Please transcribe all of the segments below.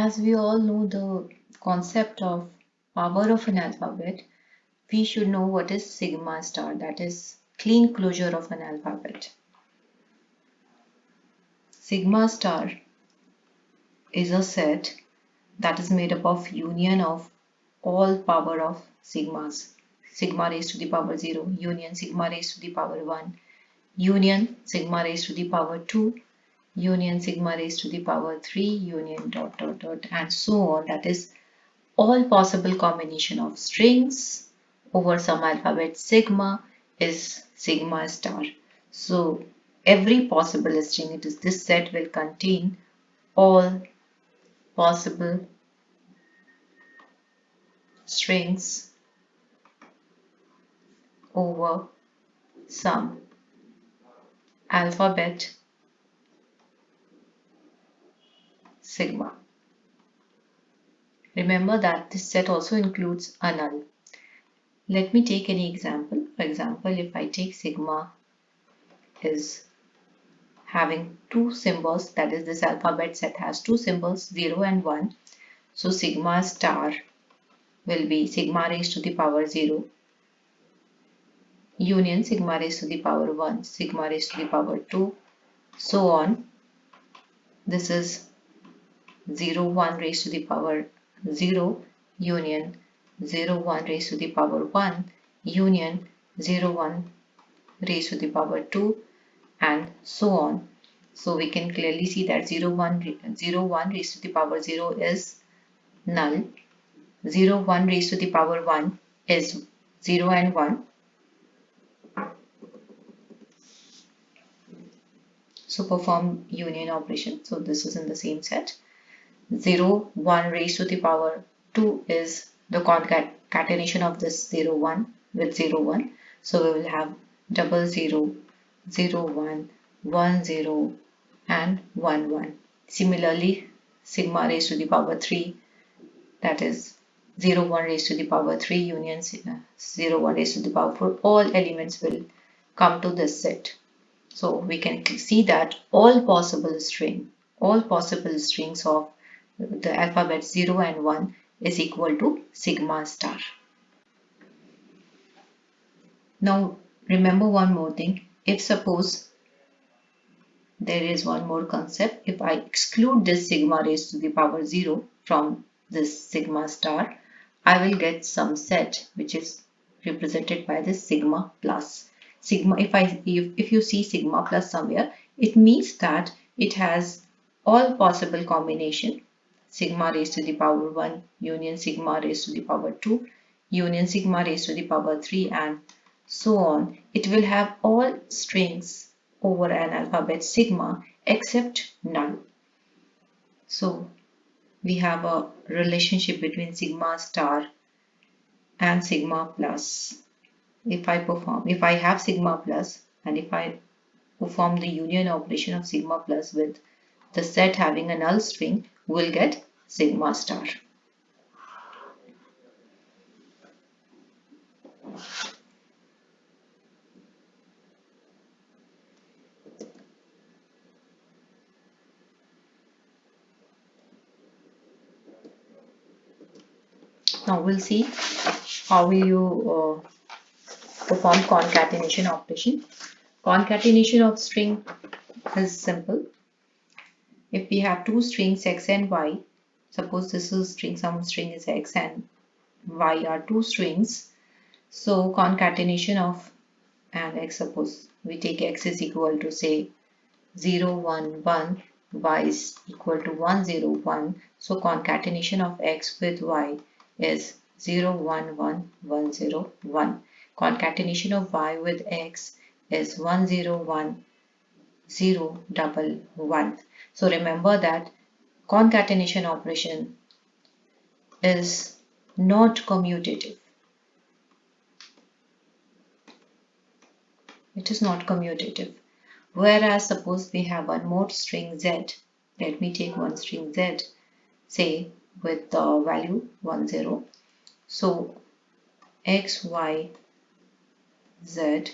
As we all know the concept of power of an alphabet, we should know what is sigma star, that is clean closure of an alphabet. Sigma star is a set that is made up of union of all power of sigmas. Sigma raised to the power 0, union sigma raised to the power 1, union sigma raised to the power 2, union sigma raised to the power 3, union dot dot dot and so on. That is all possible combination of strings over some alphabet sigma is sigma star. So every possible string, it is this set will contain all possible strings over some alphabet sigma. Remember that this set also includes a null. Let me take any example. For example, if I take sigma is having two symbols, that is this alphabet set has two symbols 0 and 1. So sigma star will be sigma raised to the power 0 union sigma raised to the power 1, sigma raised to the power 2, so on. This is 0 1 raised to the power 0 union 0 1 raised to the power 1 union 0 1 raised to the power 2 and so on. So we can clearly see that 0 1 raised to the power 0 is null, 0 1 raised to the power 1 is 0 and 1. So perform union operation. So this is in the same set. 0 1 raised to the power 2 is the concatenation of this 0 1 with 0 1. So we will have 00 0 1 1 0 and 1 1. Similarly, sigma raised to the power 3, that is 0 1 raised to the power 3 union 0 1 raised to the power 4, all elements will come to this set. So we can see that all possible strings of the alphabet 0 and 1 is equal to sigma star. Now remember one more thing. If suppose there is one more concept, if I exclude this sigma raised to the power 0 from this sigma star, I will get some set which is represented by this sigma plus. Sigma, if you see sigma plus somewhere, it means that it has all possible combination sigma raised to the power 1 union sigma raised to the power 2 union sigma raised to the power 3 and so on. It will have all strings over an alphabet sigma except null. So we have a relationship between sigma star and sigma plus. If I have sigma plus and if I perform the union operation of sigma plus with the set having a null string, we'll get sigma star. Now we'll see how you perform concatenation operation. Concatenation of string is simple. If we have two strings x and y, suppose this is string, some string is x and y are two strings. So concatenation of and x, suppose we take x is equal to say 0 1 1, y is equal to 1 0 1. So concatenation of x with y is 0 1 1 1 0 1. Concatenation of y with x is 1 0 1 0 1 1. So remember that concatenation operation is not commutative. It is not commutative. Whereas suppose we have one more string z. Let me take one string z, say with the value 1 0. So x y z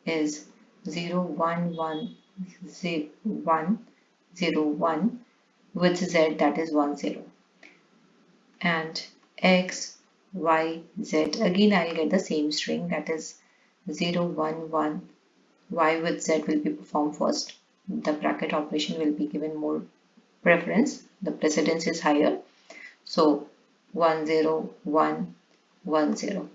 is 0 1 1 0 1 0 1 with z, that is 1 0. and x, y, z. Again, I'll get the same string, that is 0, 1, 1. Y with z will be performed first. The bracket operation will be given more preference. The precedence is higher. So 1, 0, 1, 1, 0.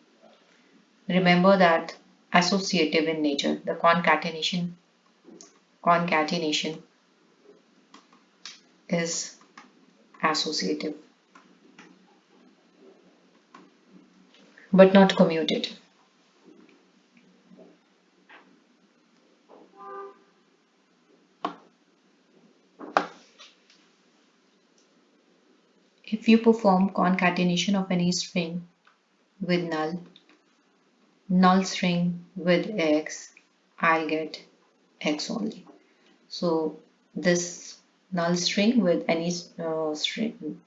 Remember that associative in nature, the concatenation is associative but not commutative. If you perform concatenation of any string with null string with x, I'll get x only. So this null string with any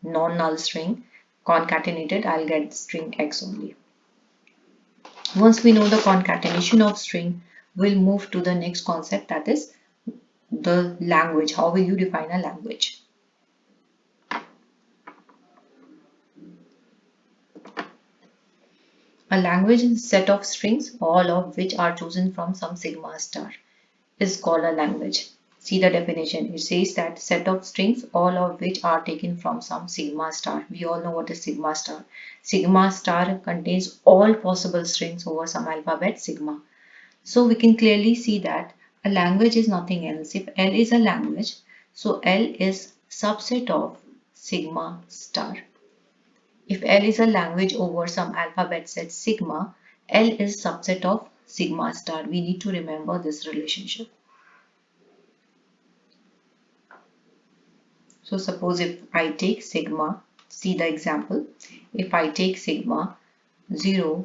non-null string concatenated, I'll get string x only. Once we know the concatenation of string, we'll move to the next concept, that is the language. How will you define a language? A language is a set of strings, all of which are chosen from some sigma star, is called a language. See the definition. It says that set of strings, all of which are taken from some sigma star. We all know what is sigma star. Sigma star contains all possible strings over some alphabet sigma. So we can clearly see that a language is nothing else. If L is a language, so L is subset of sigma star. If L is a language over some alphabet set sigma, L is subset of sigma star. We need to remember this relationship. So suppose if I take sigma, see the example, if I take sigma 0,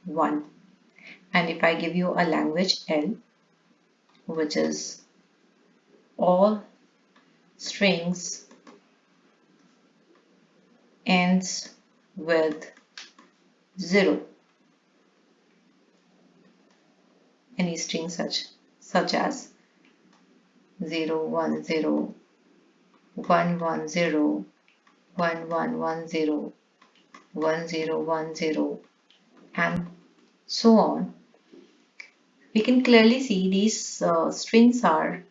1, and if I give you a language L, which is all strings ends with 0, any string such as 0, 1, 0, 1, 1, 0, 1, 1, 1, 0, 1, 0, 1, 0, and so on. We can clearly see these strings are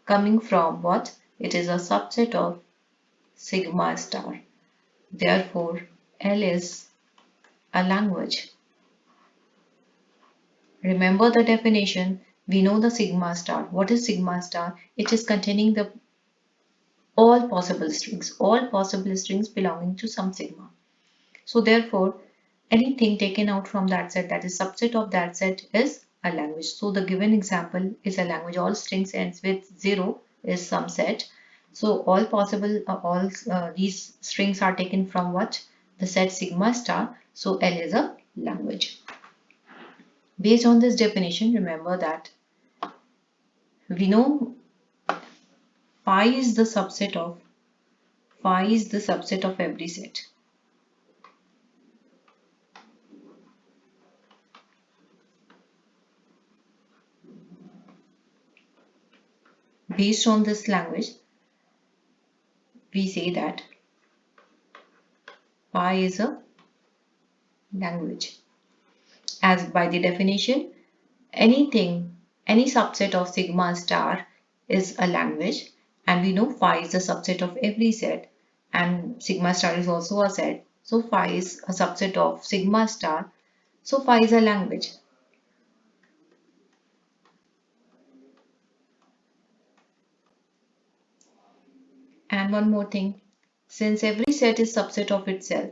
coming from what? It is a subset of sigma star. Therefore, L is a language. Remember the definition. We know the sigma star. What is sigma star? It is containing the all possible strings belonging to some sigma. So therefore, anything taken out from that set that is subset of that set is a language. So the given example is a language. All strings ends with 0 is some set. So all these strings are taken from what? The set sigma star. So L is a language. Based on this definition, remember that we know phi is the subset of every set. Based on this language, we say that phi is a language. As by the definition, any subset of sigma star is a language, and we know phi is a subset of every set, and sigma star is also a set. So phi is a subset of sigma star. So phi is a language. And one more thing, since every set is subset of itself,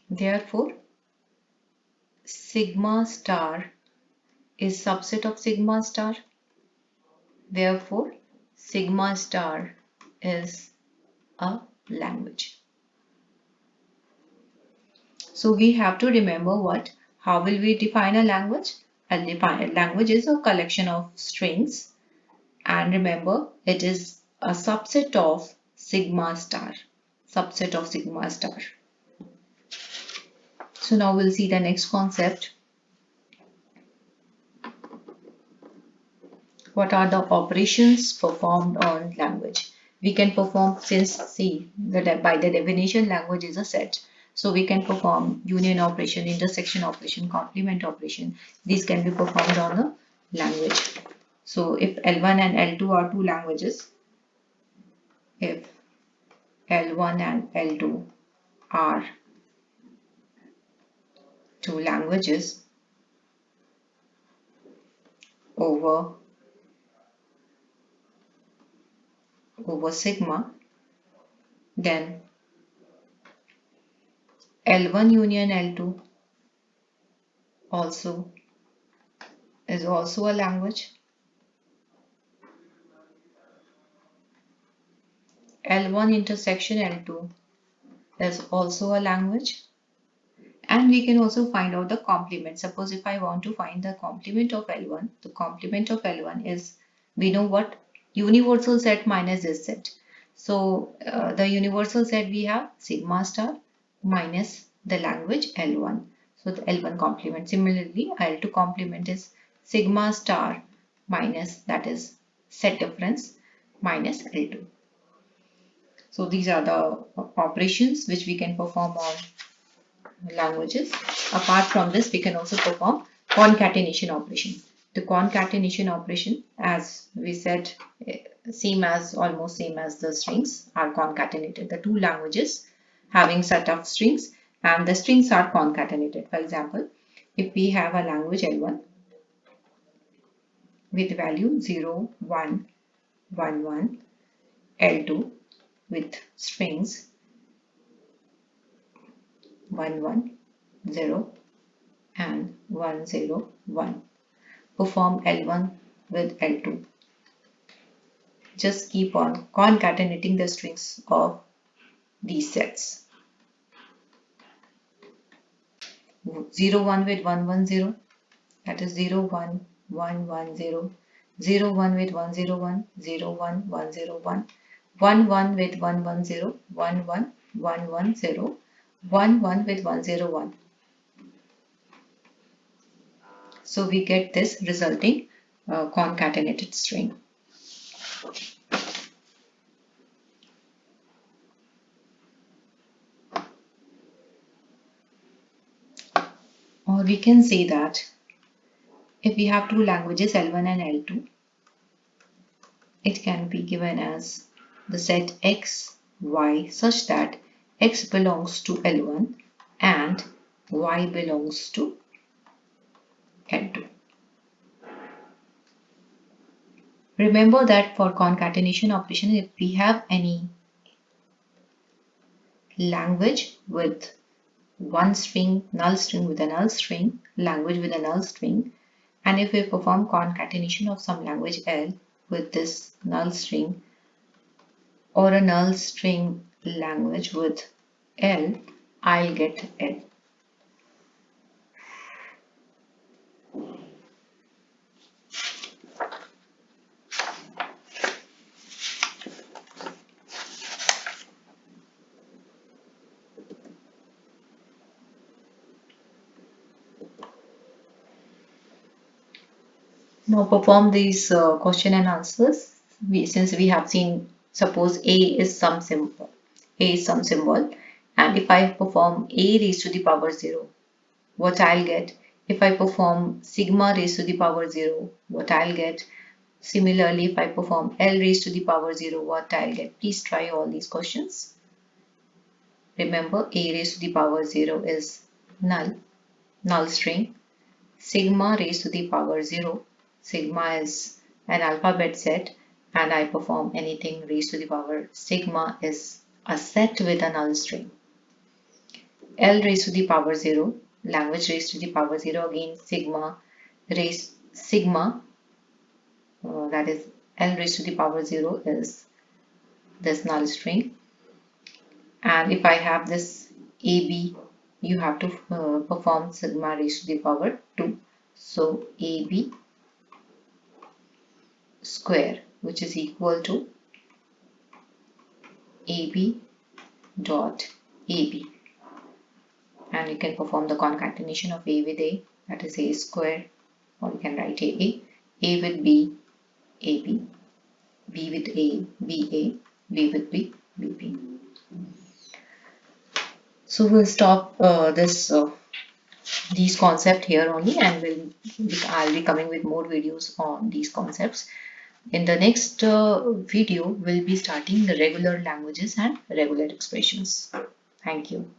therefore sigma star is subset of sigma star. Therefore, sigma star is a language. So we have to remember what? How will we define a language? A language is a collection of strings, and remember it is a subset of sigma star. So now we'll see the next concept. What are the operations performed on language? We can perform, since see that by the definition language is a set. So we can perform union operation, intersection operation, complement operation. These can be performed on a language. So if L1 and L2 are two languages, if L1 and L2 are two languages over sigma, then L1 union L2 also is also a language. L1 intersection L2 is also a language. And we can also find out the complement. Suppose if I want to find the complement of L1, the complement of L1 is, we know what? Universal set minus this set. So the universal set we have sigma star minus the language L1. So the L1 complement. Similarly, L2 complement is sigma star minus, that is set difference, minus L2. So these are the operations which we can perform on languages. Apart from this, we can also perform concatenation operation. The concatenation operation, as we said, almost same as the strings are concatenated. The two languages having set of strings and the strings are concatenated. For example, if we have a language L1 with value 0, 1, 1, 1, L2 with strings 1, 1, 0, and 1, 0, 1. Perform L1 with L2. Just keep on concatenating the strings of these sets. 0, 1 with 1, 1, 0. That is 0, 1, 1, 1, 0. 0, 1 with 1, 0, 1. 0, 1, 1, 0, 1. 1, 1 with 1, 1, 0. 1, 1, 1, 1, 0. 1, 1 with 1, 0, 1. So we get this resulting concatenated string. Or we can say that if we have two languages L1 and L2, it can be given as the set X, Y such that X belongs to L1 and Y belongs to L2. Remember that for concatenation operation, if we have any language with one string, null string with a null string, language with a null string, and if we perform concatenation of some language L with this null string or a null string language with L, I'll get L. Now perform these question and answers. Since we have seen, suppose A is some symbol, and if I perform A raised to the power 0, what I'll get? If I perform sigma raised to the power 0, what I'll get? Similarly, if I perform L raised to the power 0, what I'll get? Please try all these questions. Remember, A raised to the power 0 is null string. Sigma raised to the power 0. Sigma is an alphabet set, and I perform anything raised to the power sigma is a set with a null string. L raised to the power 0, language raised to the power 0, again sigma, that is L raised to the power 0 is this null string. And if I have this AB, you have to perform sigma raised to the power 2. So AB square, which is equal to AB dot AB. and you can perform the concatenation of A with A, that is A square, or you can write A with B, AB, B with A, BA, B with B, BB. So we'll stop these concepts here only, and I'll be coming with more videos on these concepts. In the next video, we'll be starting the regular languages and regular expressions. Thank you.